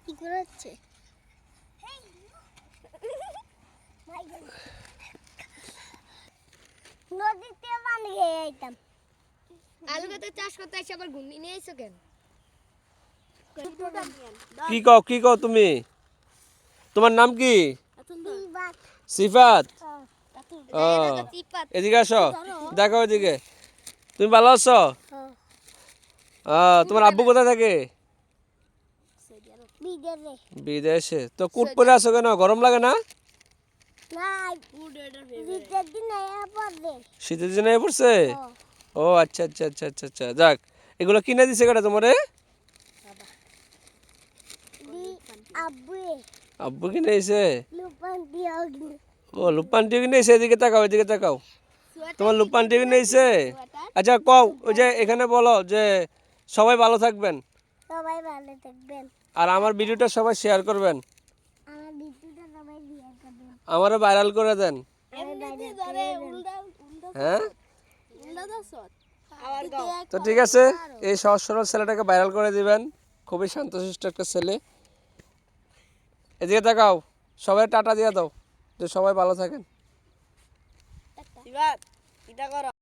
কি করেছে নদীতে পানি খেয়ে আইতাম আলু গাছে চাষ করতে এসে আবার ঘুগনি নিয়ে এসো কেন কি কও তুমি তোমার নাম কি সিফাত ও এদিকে আসো দেখো এদিকে তুমি ভালো আছো তোমার আব্বু কোথায় থাকে বিদেশে তো কুট পরে আছো কেন গরম লাগে না শীতের দিনে পড়ছে ও আচ্ছা আচ্ছা আচ্ছা আচ্ছা আচ্ছা যাক এগুলো কিনে দিছে কেটা তোমারে আব্বু কিনে এসে ও লুপান্টিও কিনে এসে এদিকে তাকাও তোমার লুপান্টিও কিনে এসে আচ্ছা কও ওই যে এখানে বলো যে সবাই ভালো থাকবেন আর আমার ভিডিওটা সবাই শেয়ার করবেন আমারও ভাইরাল করে দেন হ্যাঁ তো ঠিক আছে এই সহজ সরল ছেলেটাকে ভাইরাল করে দিবেন খুবই শান্তশিষ্ট একটা ছেলে এদিকে তাকাও সবাই টাটা দিয়ে দাও যে সবাই ভালো থাকেন